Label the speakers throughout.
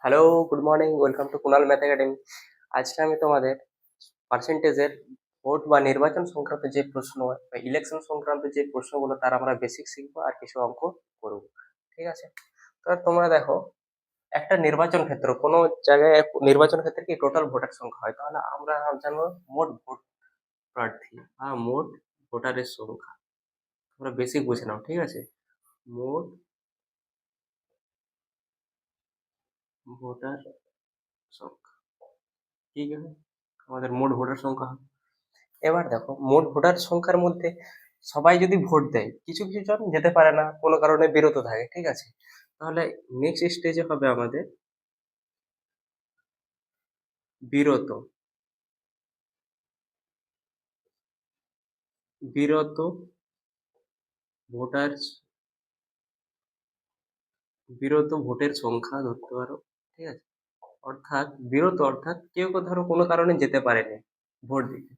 Speaker 1: Hello, good morning. Welcome to Kunal math academy. আজকে আমি তোমাদের পার্সেন্টেজের ভোট বা নির্বাচন সংক্রান্ত যে প্রশ্ন বা ইলেকশন সংক্রান্ত যে প্রশ্নগুলো তার আমরা বেসিক শিখবো আর কিছু অঙ্ক করবো। ঠিক আছে? তো তোমরা দেখো, একটা নির্বাচন ক্ষেত্র কোনো জায়গায় নির্বাচন ক্ষেত্রে কি টোটাল ভোটার সংখ্যা হয়, তাহলে আমরা জানবো মোট ভোট প্রার্থী বা মোট ভোটারের সংখ্যা। তোমরা বেসিক বুঝে নাও, ঠিক আছে? মোট ভোটার সংখ্যা, ঠিক আছে? আমাদের মোট ভোটার সংখ্যা হয়। এবার দেখো, মোট ভোটার সংখ্যার মধ্যে সবাই যদি ভোট দেয়, কিছু কিছু জন যেতে পারে না, কোনো কারণে বিরত থাকে, ঠিক আছে? তাহলে নেক্সট স্টেজে হবে আমাদের বিরত বিরত ভোটার বিরত ভোটের সংখ্যা ধরতে পারো, ঠিক আছে? অর্থাৎ কেউ কেউ ধরো কোনো কারণে যেতে পারেনি ভোট দিতে,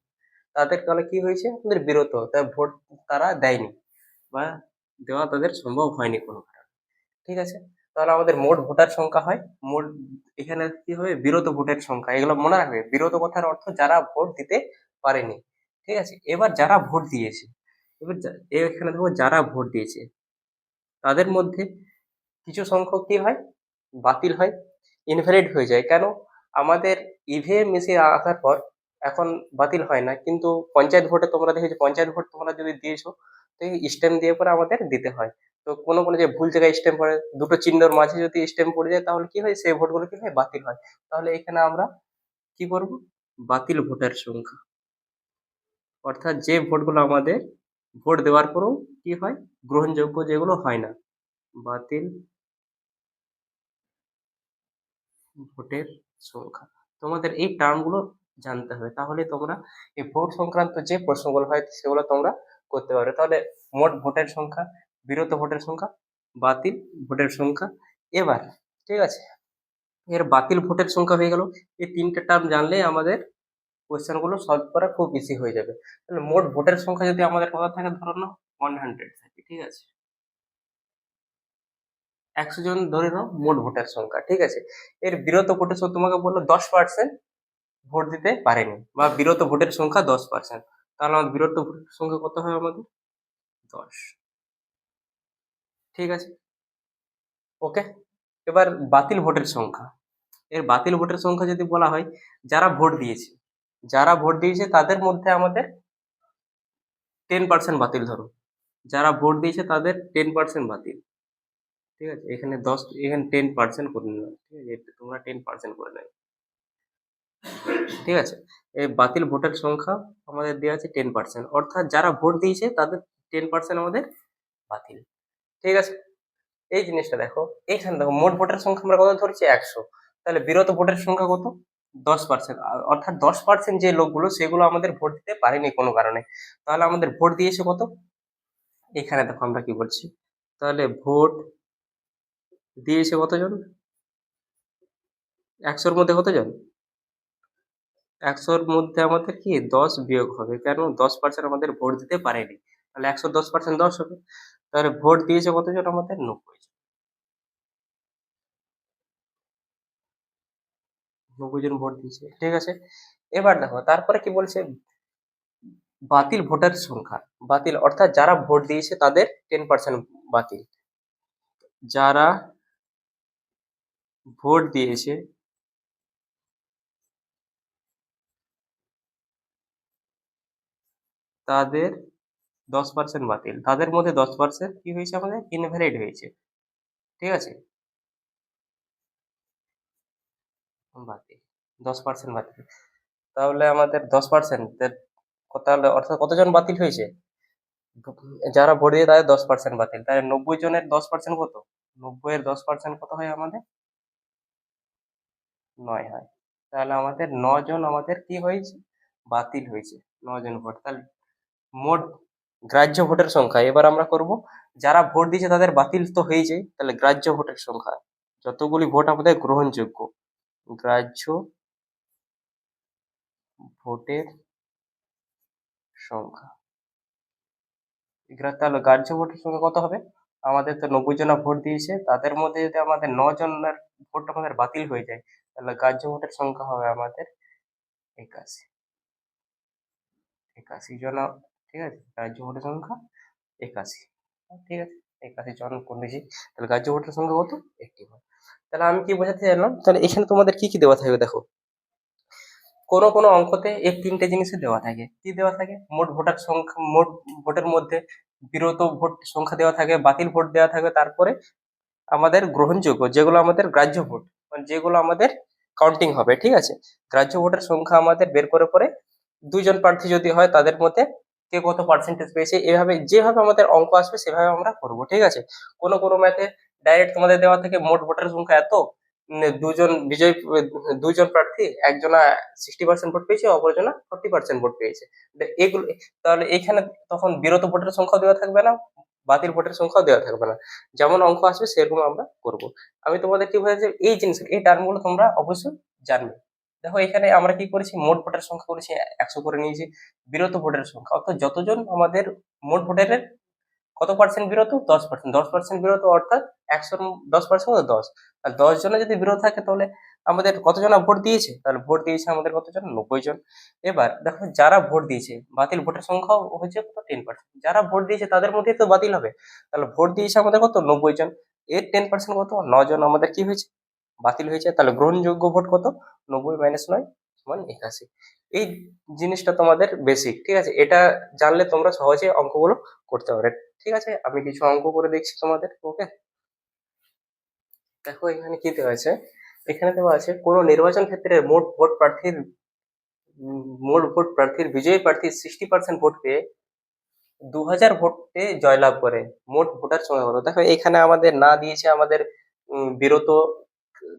Speaker 1: তাদের তাহলে কি হয়েছে, আমাদের বিরত, তাই ভোট তারা দেয়নি বা দেওয়া তাদের সম্ভব হয়নি কোনো কারণে, ঠিক আছে? তাহলে আমাদের মোট ভোটার সংখ্যা হয় মোট, এখানে কি হবে, বিরত ভোটের সংখ্যা। এগুলো মনে রাখবে, বিরত কথার অর্থ যারা ভোট দিতে পারেনি, ঠিক আছে? এবার যারা ভোট দিয়েছে, এখানে দেখো যারা ভোট দিয়েছে তাদের মধ্যে কিছু সংখ্যক কি হয়, বাতিল হয়, ইনভ্যালিড হয়ে যায়। কেন? আমাদের ইভিএম মেশিন আসার পর এখন বাতিল হয় না, কিন্তু পঞ্চায়েত ভোটে তোমরা দেখেছো, পঞ্চায়েত ভোট তোমরা যদি দিয়েছো তো স্ট্যাম্প দিয়ে পরে আমাদের দিতে হয়। তো কোনো কোনো যে ভুল জায়গায় স্ট্যাম্প পড়ে, দুটো চিহ্নর মাঝে যদি স্ট্যাম্প পড়ে যায়, তাহলে কি হয়, সেই ভোটগুলো কি হয়, বাতিল হয়। তাহলে এখানে আমরা কি করব, বাতিল ভোটার সংখ্যা, অর্থাৎ যে ভোটগুলো আমাদের ভোট দেওয়ার পরেও কি হয়, গ্রহণযোগ্য যেগুলো হয় না, বাতিল ভোটের সংখ্যা। তোমাদের এই টার্মগুলো জানতে হবে, তাহলে তোমরা এই ভোট সংক্রান্ত যে প্রশ্নগুলো হয় সেগুলো তোমরা করতে পারবে। তাহলে মোট ভোটের সংখ্যা, বিরত ভোটের সংখ্যা, বাতিল ভোটের সংখ্যা। এবার ঠিক আছে, এর বাতিল ভোটের সংখ্যা হয়ে গেল। এই তিনটে টার্ম জানলেই আমাদের কোয়েশ্চেন গুলো সলভ করা খুব ইজি হয়ে যাবে। তাহলে মোট ভোটের সংখ্যা যদি আমাদের কত থাকে, ধরো না 100 থাকে, ঠিক আছে? 100 জন ধরে নাও মোট ভোটার সংখ্যা, ঠিক আছে? এর বিরত ভোটের সংখ্যা তোমাকে বললো 10% ভোট দিতে পারেনি, বা বিরত ভোটের সংখ্যা 10%। তাহলে আমাদের বিরত ভোটের সংখ্যা কত হয়, আমাদের 10, ঠিক আছে? ওকে। এবার বাতিল ভোটের সংখ্যা, এর বাতিল ভোটের সংখ্যা যদি বলা হয়, যারা ভোট দিয়েছে যারা ভোট দিয়েছে তাদের মধ্যে আমাদের 10% বাতিল ধরো, যারা ভোট দিয়েছে তাদের 10% বাতিল, ঠিক আছে? এখানে 10, এখানে 10% করে নিলাম, ঠিক আছে? এটা তোমরা 10% করে নেবে, ঠিক আছে? এই বাতিল ভোটের সংখ্যা আমাদের দেওয়া আছে 10%, অর্থাৎ যারা ভোট দিয়েছে তাদের 10% আমাদের বাতিল, ঠিক আছে? এই জিনিসটা দেখো, এইখানে দেখো মোট ভোটের সংখ্যা আমরা কত ধরছি, 100। তাহলে বিরত ভোটের সংখ্যা কত, 10%। অর্থাৎ 10% যে লোকগুলো, সেগুলো আমাদের ভোট দিতে পারেনি কোনো কারণে। তাহলে আমাদের ভোট দিয়েছে কত, এখানে দেখো আমরা কি বলছি, তাহলে ভোট দিয়েছে কতজন, 100-র মধ্যে কতজন, 100-র মধ্যে আমাদের কি 10 বিয়োগ হবে, কেন, 10% আমাদের ভোট দিতে পারেনি। তাহলে 100 10% 10 হবে। তাহলে ভোট দিয়েছে কতজন, আমাদের 90 জন, 90 জন ভোট দিয়েছে, ঠিক আছে? এবার দেখো তারপরে কি বলছে, বাতিল ভোটার সংখ্যা, বাতিল অর্থাৎ যারা ভোট দিয়েছে তাদের 10% বাতিল, যারা ভোট দিয়েছে তাদের 10% বাতিল, তাদের মধ্যে 10% কি হয়েছে, আমাদের ইনভ্যালিড হয়েছে, ঠিক আছে? বাতিল, 10% বাতিল। তাহলে আমাদের 10%, তাহলে অর্থাৎ কতজন বাতিল হয়েছে, যারা ভোট দিয়ে তাদের 10% বাতিল, তাহলে 90 জনের 10% কত, 90-এর 10% কত হয়, আমাদের 9 হয়। তাহলে আমাদের 9 জন আমাদের কি হয়েছে, বাতিল হয়েছে, 9 জন ভোট। তাহলে মোট গ্রাহ্য ভোটের সংখ্যা এবার আমরা করব, যারা ভোট দিয়েছে তাদের বাতিল তো হয়ে যায়, তাহলে গ্রাহ্য ভোটের সংখ্যা, যতগুলি ভোট আমাদের গ্রহণযোগ্য, গ্রাহ্য ভোটের সংখ্যা। তাহলে গ্রাহ্য ভোটের সংখ্যা কত হবে, আমাদের তো 90 জনা ভোট দিয়েছে, তাদের মধ্যে যদি আমাদের 9 জনের ভোট আমাদের বাতিল হয়ে যায়, তাহলে গ্রাহ্য ভোটের সংখ্যা হবে আমাদের 81। 81 জন, ঠিক আছে, গ্রাহ্য ভোটের সংখ্যা 81। ঠিক আছে, 81 জন করে দিয়েছি। তাহলে গ্রাহ্য ভোটের সংখ্যা কত? 81। তাহলে আমি কি বোঝাতে চাইলাম, তাহলে এখানে তোমাদের কি কি দেওয়া থাকবে দেখো। কোনো কোনো অঙ্কতে এই তিনটে জিনিসই দেওয়া থাকে। কি দেওয়া থাকে? মোট ভোটার সংখ্যা, মোট ভোটের মধ্যে বিরত ভোট সংখ্যা দেওয়া থাকে, বাতিল ভোট দেওয়া থাকে, তারপরে আমাদের গ্রহণযোগ্য যেগুলো আমাদের গ্রাহ্য ভোট, মানে যেগুলো আমাদের কাউন্টিং হবে, ঠিক আছে। গ্রাহ্য ভোটের সংখ্যা আমাদের বের করে পরে দুইজন প্রার্থী যদি হয় তাদের মধ্যে কে কত পার্সেন্টেজ পেয়েছে, এভাবে যেভাবে আমাদের অঙ্ক আসবে সেভাবে আমরা করব, ঠিক আছে। কোনো কোনো ম্যাথে ডাইরেক্ট তোমাদের দেওয়া থাকে মোট ভোটার সংখ্যা এত, দুজন বিজয়ী, দুইজন প্রার্থী, একজনা 60% ভোট পেয়েছে, অপরজনা 40% ভোট পেয়েছে। এগুলো, তাহলে এখানে তখন বিরত ভোটের সংখ্যা দেওয়া থাকবে না, বাতিল ভোটের সংখ্যাও দেওয়া থাকবে না, যেমন অঙ্ক আসবে সেরকম আমরা করব। আমি তোমাদের কি বলেছি, এই জিনিস, এই টার্মগুলো তোমরা অবশ্যই জানবে। দেখো এখানে আমরা কি করেছি, মোট ভোটের সংখ্যা করেছি 100 করে নিয়েছি, বিরত ভোটের সংখ্যা অর্থাৎ যতজন আমাদের মোট ভোটের কত পার্সেন্ট বিরত, 10%। 10% বিরত অর্থাৎ 100 10% 10, আর 10 জনে যদি বিরত থাকে তাহলে আমাদের কতজন ভোট দিয়েছে, তাহলে ভোট দিয়েছে আমাদের কতজন, 90 জন। এবার দেখো যারা ভোট দিয়েছে, বাতিল ভোটের সংখ্যা হচ্ছে কত, 10%। যারা ভোট দিয়েছে তাদের মধ্যেই তো বাতিল হবে, তাহলে ভোট দিয়েছে আমাদের কত, 90 জন। এর 10% কত, 9 জন আমাদের কি হয়েছে, বাতিল হয়েছে। তাহলে গ্রহণযোগ্য ভোট কত, 90 - 9 সমান 81। এই জিনিসটা তোমাদের বেসিক, ঠিক আছে, এটা জানলে তোমরা সহজে অঙ্কগুলো করতে পারবে। ঠিক আছে, আমি কিছু অঙ্ক করে দেখছি তোমাদের, ওকে। দেখো এখানে কি দেওয়া আছে, এখানে দেওয়া আছে কোন নির্বাচন ক্ষেত্রে মোট ভোট প্রার্থীর বিজয়ী প্রার্থী 60% ভোট পেয়ে 2000 ভোটে জয়লাভ করে, মোট ভোটার সংখ্যা কত। দেখো এখানে আমাদের না দিয়েছে আমাদের বিরত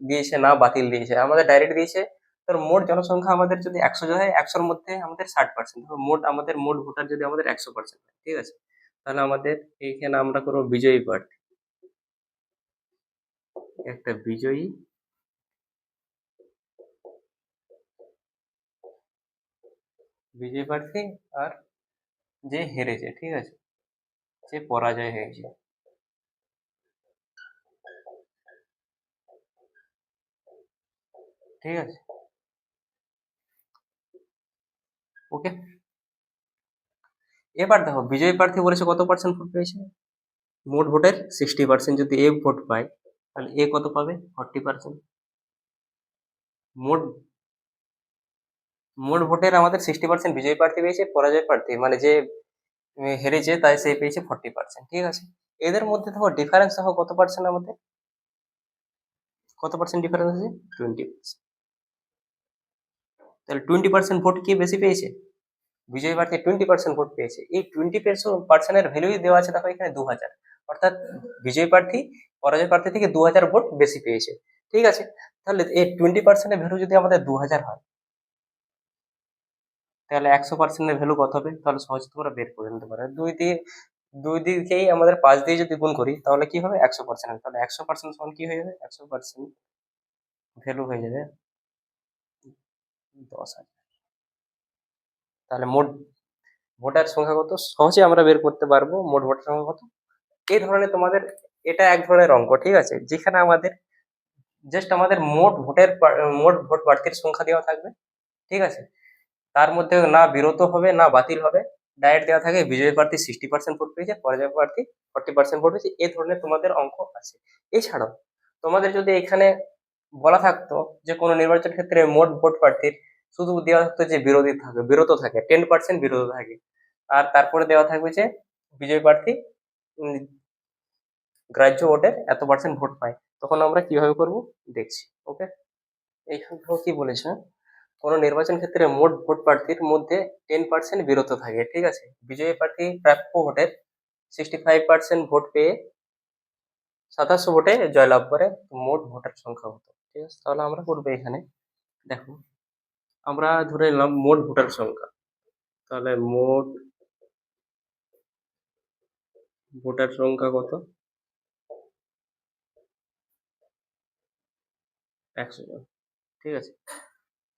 Speaker 1: দিয়েছে, না বাতিল দিয়েছে, আমাদের ডাইরেক্ট দিয়েছে। তোর মোট জনসংখ্যা আমাদের যদি 100 হয়, 100-র মধ্যে আমাদের 60%, মোট আমাদের মোট ভোটার যদি আমাদের 100% হয়, ঠিক আছে, তাহলে আমাদের এইখানে আমরা করবো বিজয়ী প্রার্থী, একটা বিজয়ী বিজয়ী প্রার্থী, আর যে হেরেছে, ঠিক আছে, যে পরাজয় হয়েছে, ঠিক আছে, ওকে। এবার দেখো বিজয়ী প্রার্থী বলেছে কত পার্সেন্ট ভোট পেয়েছে, মোট ভোটের 60%। যদি এ ভোট পায় তাহলে এ কত পাবে, 40%। মোট মোট ভোটের আমাদের 60% বিজয়ী প্রার্থী পেয়েছে, পরাজয় প্রার্থী মানে যে হেরেছে তাই সে পেয়েছে 40%, ঠিক আছে। এদের মধ্যে দেখো ডিফারেন্স দেখো কত পার্সেন্ট, আমাদের কত পার্সেন্ট ডিফারেন্স আছে, 20%। তাহলে 20% ভোট কে বেশি পেয়েছে, বিজয়ী প্রার্থী 20% ভোট পেয়েছে। এই 20%-এর ভ্যালুই দেওয়া আছে দেখো এখানে 2000, অর্থাৎ বিজয়ী প্রার্থী পরাজয় প্রার্থী থেকে 2000 ভোট বেশি পেয়েছে, ঠিক আছে। তাহলে এই 20%-এর ভ্যালু যদি আমাদের 2000 হয়, তাহলে 100%-এর ভ্যালু কত হবে, তাহলে সহজে তোমরা বের করে নিতে পারো। দুই দিকেই আমাদের 5 দিয়ে যদি গুণ করি তাহলে কি হবে, 100% হবে। তাহলে 100% সমান কি হয়ে যাবে, 100% ভ্যালু হয়ে যাবে 10,000। তাহলে মোট ভোটার সংখ্যা কত, সহজে আমরা বের করতে পারবো মোট ভোটার সংখ্যা কত। এই ধরনের তোমাদের এটা এক ধরনের অঙ্ক, ঠিক আছে, যেখানে আমাদের জাস্ট আমাদের মোট ভোট প্রার্থীর সংখ্যা দেওয়া থাকবে, ঠিক আছে, তার মধ্যে না বিরত হবে না বাতিল হবে, ডাইরেক্ট দেওয়া থাকে বিজয়ী প্রার্থী 60% ভোট পেয়েছে, পরাজয় প্রার্থী 40% ভোট পেয়েছে। এই ধরনের তোমাদের অঙ্ক আছে। এছাড়াও তোমাদের যদি এখানে বলা থাকতো যে কোনো নির্বাচন ক্ষেত্রে মোট ভোট প্রার্থীর শুধু দেওয়া থাকতো যে বিরত থাকে 10% বিরত থাকে, আর তারপরে দেওয়া থাকবে যে বিজয়ী প্রার্থী উম, গ্রাহ্য ভোটের এত পার্সেন্ট ভোট পায়, তখন আমরা কিভাবে করব দেখছি, ওকে। এইখানে দেখো কি বলেছে, কোন নির্বাচন ক্ষেত্রে মোট ভোট প্রার্থীর মধ্যে 10% বিরত থাকে, ঠিক আছে, বিজয়ী প্রার্থী প্রাপ্য ভোটের 65% ভোট পেয়ে 2700 ভোটে জয়লাভ করে, মোট ভোটার সংখ্যা হতো, ঠিক আছে। তাহলে আমরা করবো এখানে, দেখো আমরা ধরে নিলাম মোট ভোটার সংখ্যা, তাহলে মোট ভোটার সংখ্যা কত, 100 জন, ঠিক আছে।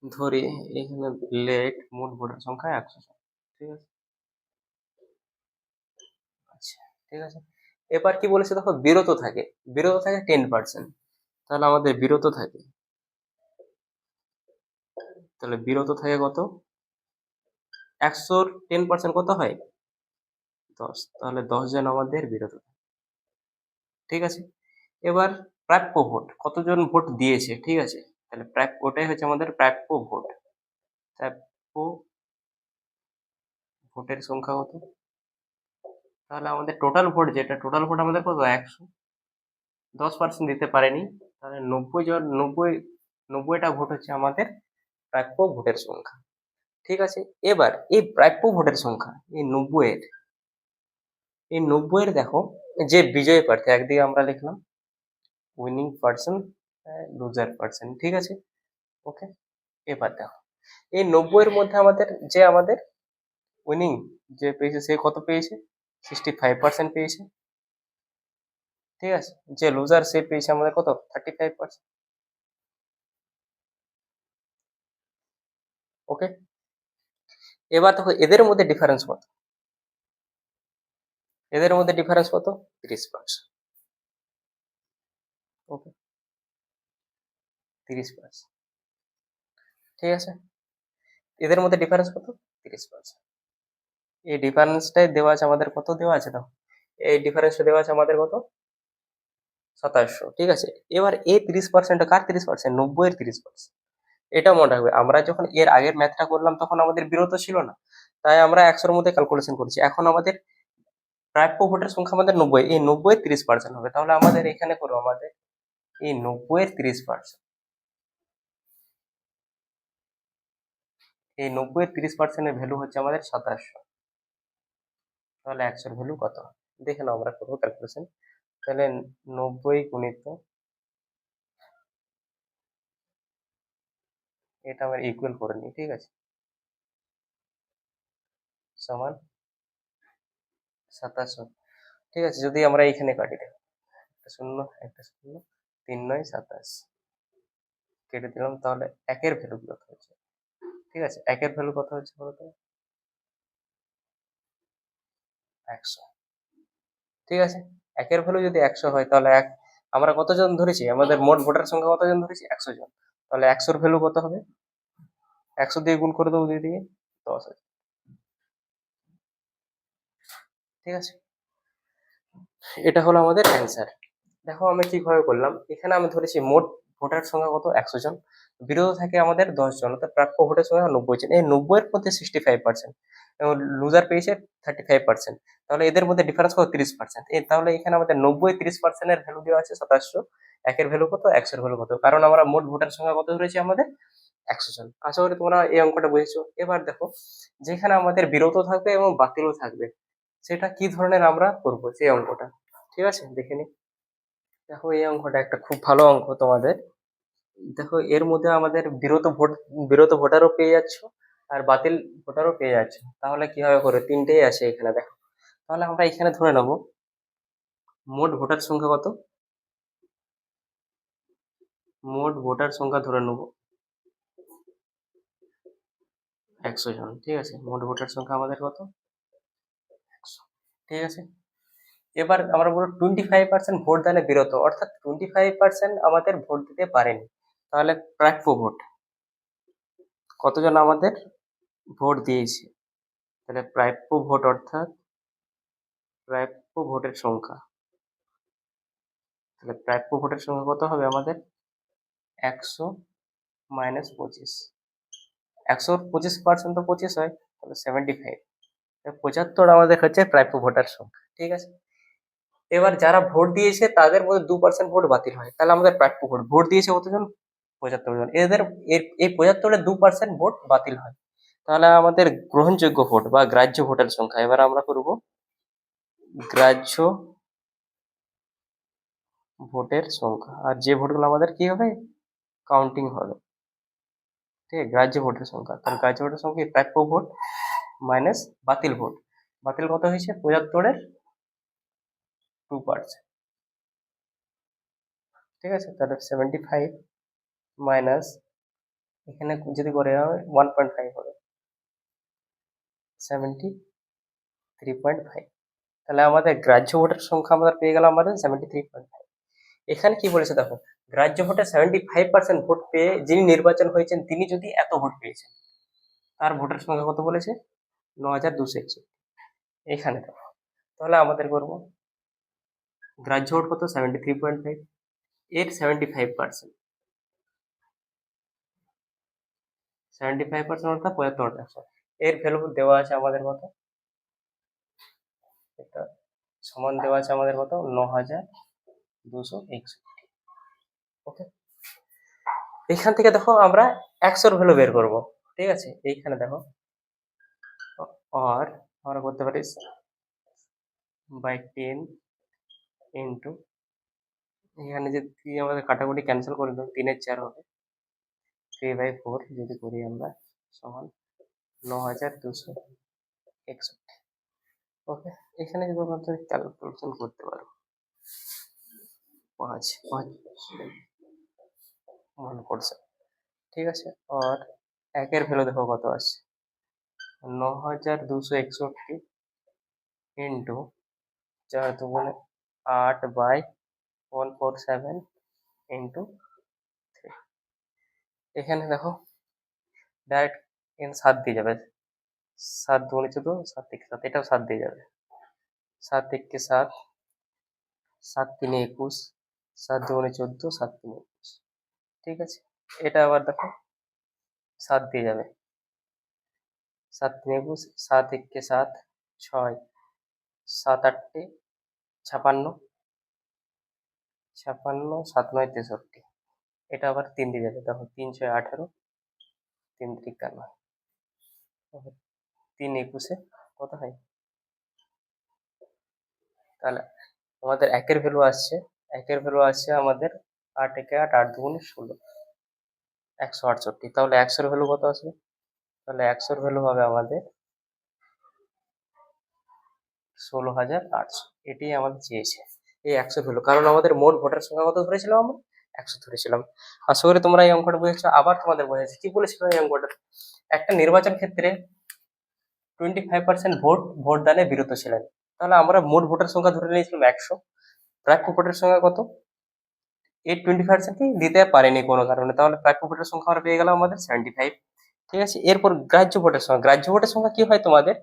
Speaker 1: ধরি এখানে লেট মোট ভোটার সংখ্যা 100 জন, ঠিক আছে, আচ্ছা, ঠিক আছে। এবার কি বলেছে দেখো, বিরত থাকে 10%। তাহলে আমাদের বিরত থাকে, তাহলে বিরত থাকে কত, 100 10% কত হয়, 10, তাহলে 10 জন আমাদের বিরত। ঠিক আছে, এবার প্রাপ্য ভোট, কতজন ভোট দিয়েছে, ঠিক আছে, তাহলে ওটাই হচ্ছে আমাদের প্রাপ্য ভোট। প্রাপ্য ভোটের সংখ্যা কত, তাহলে আমাদের টোটাল ভোট যেটা, টোটাল ভোট আমাদের কত, 100, 10% দিতে পারেনি, তাহলে 90টা ভোট হচ্ছে আমাদের প্রাপ্য ভোটের সংখ্যা। ঠিক আছে, এবার এই প্রাপ্য ভোটের সংখ্যা, এই 90-এর দেখো, যে বিজয়ী প্রার্থী, একদিকে আমরা লিখলাম উইনিং পার্সন, লুজার পার্সন, ঠিক আছে, ওকে। এবার দেখো, এই 90-এর মধ্যে আমাদের উইনিং যে পেয়েছে, সে কত পেয়েছে, 65% পেয়েছে। ঠিক আছে, যে লুজার সে পেয়েছে আমাদের কত, 35%। ওকে, এবার দেখো এদের মধ্যে ডিফারেন্স কত, 30%। ওকে, 30%। ঠিক আছে, এদের মধ্যে ডিফারেন্স কত, 30%। এই ডিফারেন্সটাই দেওয়া আছে আমাদের, কত দেওয়া আছে দেখো, এই ডিফারেন্সটা দেওয়া আছে আমাদের কত, 2700। ঠিক আছে, এবার এই 30%টা কার 30%, 90-এর 30%। এটা মনে রাখবে, আমরা যখন এর আগের ম্যাথটা করলাম তখন আমাদের বিরত ছিল না, তাই আমরা 100-র মধ্যে ক্যালকুলেশন করেছি। এখন আমাদের প্রাপ্য ভোটের সংখ্যা আমাদের 90, এই 90-এর 30% হবে, তাহলে আমাদের এখানে করবো, আমাদের এই 90-এর 30%, এই 90-এর 30%-এর ভ্যালু হচ্ছে আমাদের 2700। তাহলে 100-এর ভ্যালু কত, দেখে নাও, আমরা করবো ক্যালকুলেশন। তাহলে 90 গুণিত, এটা আমরা ইকুয়াল করে নিই, ঠিক আছে, সমান 2700। ঠিক আছে, যদি আমরা এইখানে কাটি, দেখো, একটা শূন্য, একটা শূন্য, 3 9 27 কেটে দিলাম, তাহলে একের ভ্যালু কত হচ্ছে, ঠিক আছে, একের ভ্যালু কত হচ্ছে বলতো, 100। ঠিক আছে, একের ভ্যালু যদি 100 হয়, তাহলে আমরা কতজন ধরেছি, আমাদের মোট ভোটার সংখ্যা কতজন ধরেছি, 100 জন, তাহলে 100-র ভ্যালু কত হবে, 100 দিয়ে গুণ করে দেবো, দিয়ে 10,000। ঠিক আছে, এটা হলো আমাদের অ্যান্সার। দেখো আমি কিভাবে করলাম, এখানে আমি ধরেছি মোট ভোটার সংখ্যা কত, 100 জন, বিরোধ থাকে আমাদের 10 জন, অর্থাৎ প্রাপ্য ভোটের সংখ্যা 90 জন, এই 90-এর মধ্যে 65% এবং লুজার পেয়েছে 35%, তাহলে এদের মধ্যে ডিফারেন্স কত, 30%। তাহলে এখানে আমাদের 90 30% এর ভ্যালু দেওয়া আছে 2700, একের ভ্যালু কত, 100-এর ভ্যালু কত, কারণ আমরা মোট ভোটার সংখ্যা কত ধরেছি আমাদের, 100 জন। আশা করি তোমরা এই অঙ্কটা বুঝেছো। এবার দেখো, যেখানে আমাদের বিরত থাকবে এবং বাতিলও থাকবে, সেটা কি ধরনের আমরা করব সেই অঙ্কটা। ঠিক আছে, দেখে নি। দেখো, এই অঙ্কটা একটা খুব ভালো অঙ্ক তোমাদের। দেখো, এর মধ্যে আমাদের বিরত ভোটারও পেয়ে যাচ্ছ, আর বাতিল ভোটারও পেয়ে যাচ্ছ, তাহলে কিভাবে করে, তিনটেই আছে এখানে দেখো। তাহলে আমরা এখানে ধরে নেব, মোট ভোটার সংখ্যা কত, মোট ভোটার সংখ্যা ধরে নেব 100 জন। ঠিক আছে, মোট ভোটার সংখ্যা আমাদের কত, 100। ঠিক আছে, এবার আমরা বলবো 25% ভোট দানে বিরত, অর্থাৎ 25% আমাদের ভোট দিতে পারেনি, তাহলে প্রাপ্য ভোট, কতজন আমাদের ভোট দিয়েছে, তাহলে প্রাপ্য ভোট অর্থাৎ প্রাপ্য ভোটের সংখ্যা, তাহলে প্রাপ্য ভোটের সংখ্যা কত হবে আমাদের, 100 - 25, 100-25% তো 25 হয়, তাহলে 75, 75 আমাদের হচ্ছে প্রাপ্য ভোটার সংখ্যা। ঠিক আছে, এবার যারা ভোট দিয়েছে তাদের মধ্যে 2% ভোট বাতিল হয়, তাহলে আমাদের প্রাপ্য ভোট, ভোট দিয়েছে কতজন, 75 জন, এই 75-এর 2% ভোট বাতিল হয়, তাহলে আমাদের গ্রহণযোগ্য ভোট বা গ্রাহ্য ভোটের সংখ্যা, এবার আমরা করব গ্রাহ্য ভোটের সংখ্যা, আর যে ভোটগুলো আমাদের কি হবে, কাউন্টিং হবে। ঠিক আছে, গ্রাহ্য ভোটের সংখ্যা, তাহলে গ্রাহ্য ভোটের সংখ্যা কি, প্রাপ্য ভোট মাইনাস বাতিল ভোট, বাতিল কত হয়েছে, 75-এর 2%। ঠিক আছে, তাহলে 75 মাইনাস, এখানে যদি করে 1.5 হবে, 73.5, তাহলে আমাদের গ্রাহ্য ভোটের সংখ্যা আমরা পেয়ে গেলাম আমাদের 73.5। এখানে কি বলেছে দেখো, গ্রাহ্য ভোটে 75% ভোট পেয়ে যিনি নির্বাচন হয়েছেন তিনি যদি এত ভোট পেয়েছেন, তার ভোটের সংখ্যা কত বলেছে? 9261। এখানে দেখো, তাহলে আমাদের করবো গ্রাহ্য ভোট কত? 73.5, এর 75%, 75% অর্থাৎ 75%। এর ভ্যালু দেওয়া আছে আমাদের কত? এটা সমান দেওয়া আছে আমাদের কত? 9261। ওকে, এখান থেকে দেখো আমরা 100-র ভ্যালু বের করব। ঠিক আছে, এইখানে দেখো, আর আমরা করতে পারি বাই 10 ইন্টু, এখানে যে আমাদের কাটাকুটি ক্যান্সেল করে দেবো, 3-এর 4 হবে, 3/4 যদি করি আমরা, সমান 9261। ওকে, এখানে যদি আমরা ক্যালকুলেশন করতে পারো, 1%, ঠিক আছে। আর 1-এর ভ্যালু দেখো কত আছে, 9261 ইন্টু 4×8/147 ইন্টু 3। এখানে দেখো ডাইরেক্ট 7 দিয়ে যাবে, 7×2=14, 7 থেকে 7, এটাও 7 দিয়ে যাবে, 7 থেকে 7, 7×3=21, 7×2=14, 7×3=21। ঠিক আছে, এটা আবার দেখো 7 দিয়ে যাবে, 7×3=21, 7 থেকে 7, 6, 7×8=56, 7×9=63। এটা আবার 3 দিয়ে যাবে, দেখো 3×6=18, 3×3=9, 3×21 কত হয়? তাহলে আমাদের 1-এর ভ্যালু আসছে, আমাদের 8×1=8, 8×2=16, 168। তাহলে 100-র ভ্যালু কত আসবে? তাহলে 100-র ভ্যালু হবে আমাদের 16,800। এটাই আমাদের চেয়েছে, এই 100 ভ্যালু, কারণ আমাদের মোট ভোটার সংখ্যা কত ধরেছিলাম আমরা? 100 ধরেছিলাম। আশা করি তোমরা এই অঙ্কটা বুঝেছো। আবার তোমাদের বোঝাচ্ছি, কি বলেছিল এই অঙ্কটা, একটা নির্বাচন ক্ষেত্রে 25% ভোটদানে বিরত ছিলেন। তাহলে আমরা মোট ভোটার সংখ্যা ধরে নিয়েছিলাম 100, প্রাপ্য ভোটের সংখ্যা কত? এই 20% কি দিতে পারেনি কোনো কারণে, তাহলে প্রাপ্য ভোটের সংখ্যা আমরা পেয়ে গেলাম আমাদের 75। ঠিক আছে, এরপর গ্রাহ্য ভোটের সংখ্যা, কি হয় তোমাদের,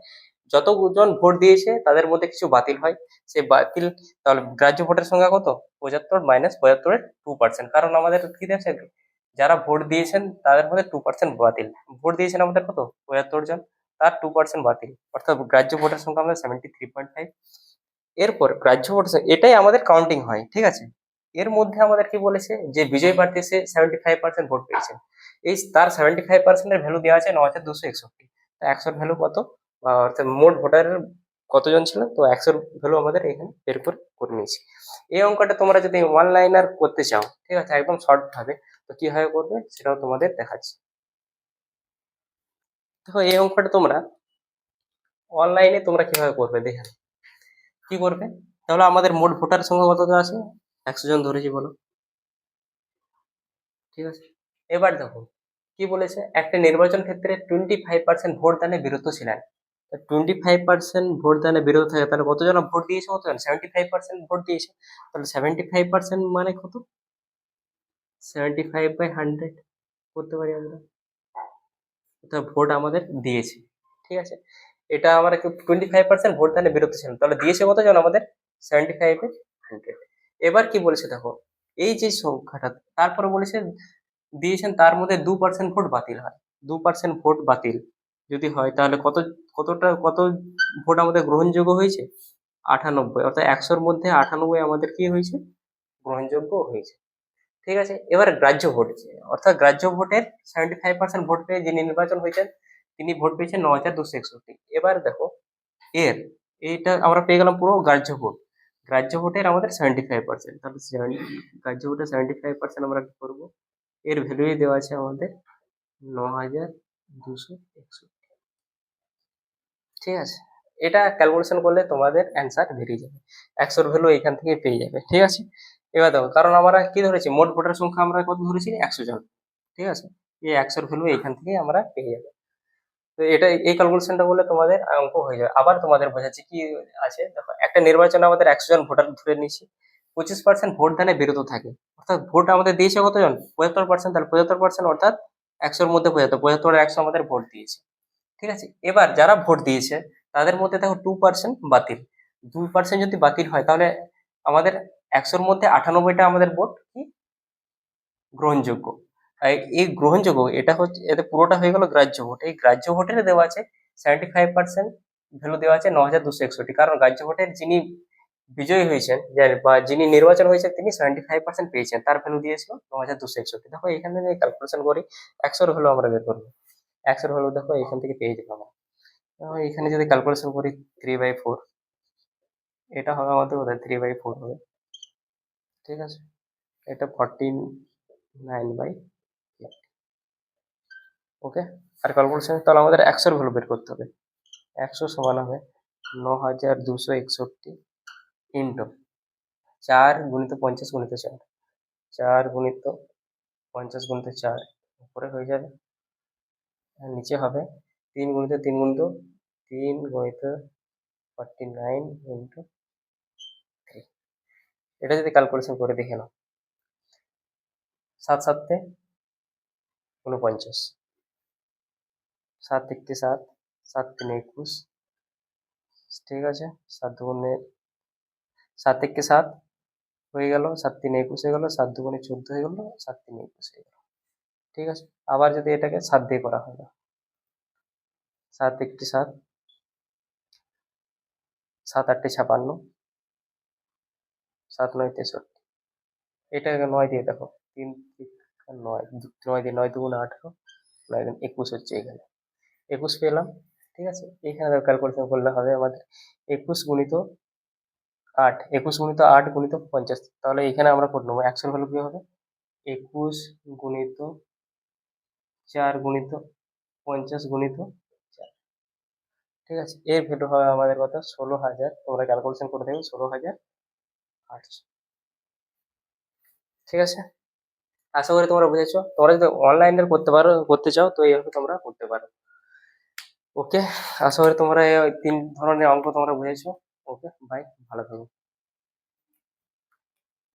Speaker 1: যতজন ভোট দিয়েছে তাদের মধ্যে কিছু বাতিল হয়, সেই বাতিল, তাহলে গ্রাহ্য ভোটের সংখ্যা কত? 75 - 75-এর 2%, কারণ আমাদের কি দেখছে, যারা ভোট দিয়েছেন তাদের মধ্যে 2% বাতিল, ভোট দিয়েছেন আমাদের কত? 75 জন, তার 2% বাতিল, অর্থাৎ গ্রাহ্য ভোটের সংখ্যা আমাদের 73.5। এরপর গ্রাহ্য ভোট, এটাই আমাদের কাউন্টিং হয়। ঠিক আছে, এর মধ্যে আমাদের কি বলেছে, যে বিজয় প্রার্থী সে 75% ভোট পেয়েছেন, এই তার 75%-এর ভ্যালু দেওয়া আছে 9261। 100-র ভ্যালু কত, অর্থাৎ মোট ভোটারের কতজন ছিল, তো 100-র ভ্যালু আমাদের এখানে বের করে নিয়েছি। এই অঙ্কটা তোমরা যদি ওয়ান লাইনার করতে চাও, ঠিক আছে, একদম শর্ট ভাবে, তো কিভাবে করবে সেটাও তোমাদের দেখাচ্ছি। দেখো, এই অঙ্কটা তোমরা অনলাইনে তোমরা কিভাবে করবে দেখে নাও। কি করবে, তাহলে আমাদের মোট ভোটার সংখ্যা কত আছে? 100 জন ধরেছি, বলো। ঠিক আছে, এবার দেখো কি বলেছে, একটা নির্বাচন ক্ষেত্রে 25% ভোট দানে বিরত ছিলেন। 25% ভোট দানে বিরত থাকে, তাহলে কতজন ভোট দিয়েছে? কতজন? 75% ভোট দিয়েছে। তাহলে 75% মানে কত? 75/100 করতে পারি আমরা, অর্থাৎ ভোট আমাদের দিয়েছে। ঠিক আছে, এটা আমরা 25% ভোট দানে বিরত ছিলেন, তাহলে দিয়েছে কতজন আমাদের? 75/100। এবার কি বলেছে দেখো, এই যে সংখ্যাটা, তারপরে বলেছে দিয়েছেন তার মধ্যে 2% ভোট বাতিল হয়। 2% ভোট বাতিল যদি হয়, তাহলে কত ভোট আমাদের গ্রহণযোগ্য হয়েছে? 98, অর্থাৎ 100-র মধ্যে 98 আমাদের কি হয়েছে? গ্রহণযোগ্য হয়েছে। ঠিক আছে, এবার গ্রাহ্য ভোট, অর্থাৎ গ্রাহ্য ভোটের 75% ভোট পেয়ে যিনি নির্বাচন হয়েছেন তিনি ভোট পেয়েছেন 9261। এবার দেখো এর, এইটা আমরা পেয়ে গেলাম পুরো গ্রাহ্য ভোট, গ্রাহ্য ভোটের আমাদের 75%, তাহলে গ্রাহ্য ভোটের 75% আমরা কি করবো, এর ভ্যালুই দেওয়া আছে আমাদের 9261। ঠিক আছে, এটা ক্যালকুলেশন করলে তোমাদের অ্যান্সার বেরিয়ে যাবে, 100-র ভ্যালু এখান থেকে পেয়ে যাবে। ঠিক আছে, এবার দেখো, কারণ আমরা কি ধরেছি, মোট ভোটার সংখ্যা আমরা কত ধরেছি? 100 জন। ঠিক আছে, এই 100-র ভ্যালু এখান থেকে আমরা পেয়ে যাবো। তো এটা, এই ক্যালকুলেশনটা করলে তোমাদের অঙ্ক হয়ে যাবে। আবার তোমাদের বোঝাচ্ছি কি আছে, দেখো একটা নির্বাচনে আমাদের 100 জন ভোটার ধরে নিয়েছি, 25% ভোট দানে বিরত থাকে। অর্থাৎ ভোট আমাদের দিয়েছে কতজন? 75%, তাহলে 75% অর্থাৎ 100-র মধ্যে 75 আর 100 আমাদের ভোট দিয়েছে। ঠিক আছে, এবার যারা ভোট দিয়েছে তাদের মধ্যে দেখো 2% বাতিল। 2% যদি বাতিল হয় তাহলে আমাদের 100-র মধ্যে 98টা আমাদের ভোট কি গ্রহণযোগ্য। আর এই গ্রহণযোগ্য এটা হচ্ছে, এতে পুরোটা হয়ে গেল গ্রাহ্য ভোট। এই গ্রাহ্য ভোটের দেওয়া আছে 75% ভ্যালু দেওয়া আছে 9261, কারণ গ্রাহ্য ভোটের যিনি বিজয়ী হয়েছেন বা যিনি নির্বাচন হয়েছে তিনি 75% পেয়েছেন, তার ভ্যালু দিয়েছিল 9261। দেখো এখানে যদি ক্যালকুলেশন করি 100-র ভ্যালু আমরা বের করবো। 100-র ভ্যালু দেখো এখান থেকে পেয়ে যাবো আমরা। এখানে যদি ক্যালকুলেশন করি 3/4, এটা হবে আমাদের বোধহয় 3/4 হবে। ঠিক আছে, এটা 49/8। ওকে, আর ক্যালকুলেশন তাহলে আমাদের 100-র ভ্যালু বের করতে হবে। 100 সমান হবে 9261 ইন্টু 4 গুণিত 50 গুণিত 4, 4 গুণিত 50 গুণিত 4 উপরে হয়ে যাবে, আর নিচে হবে 3 গুণিত 3 গুণিত 3 গুণিত 49 ইন্টু 3। এটা যদি ক্যালকুলেশন করে দেখে নাও, 7 7 49, 7 1 7, 7 3 21। ঠিক আছে, 7 2 7 1 7 হয়ে গেল, 7 3 21 হয়ে গেল, 7 2 14 হয়ে গেল, 7 3 21 হয়ে গেল। ঠিক আছে, আবার যদি এটাকে 7 দিয়ে করা হয়, 7 1 7, 7 8 56, 7 9 63। এটাকে 9 দিয়ে দেখো, 3 9, 9 দিয়ে 9 2 18, 9 21 হচ্ছে এখানে, 21 পেলাম। ঠিক আছে, এখানে ক্যালকুলেশন করলে হবে আমাদের 21 গুণিত 8, 21 গুণিত 8 গুণিত 50। তাহলে এখানে আমরা করে নেবো 100-র ভ্যালু কি হবে? 21 গুণিত 4 গুণিত 50 গুণিত 4। ঠিক আছে, এর ভ্যালু হবে আমাদের কত? 16,000। তোমরা ক্যালকুলেশন করে দেবে 16,800। ঠিক আছে, আশা করি তোমরা বুঝেছো। তোমরা যদি অনলাইনে করতে চাও তো এইভাবে তোমরা করতে পারো। ওকে, আশা করি তোমরা এই 3 ধরনের অঙ্ক তোমরা বুঝেছো। ওকে, বাই, ভালো থাকো।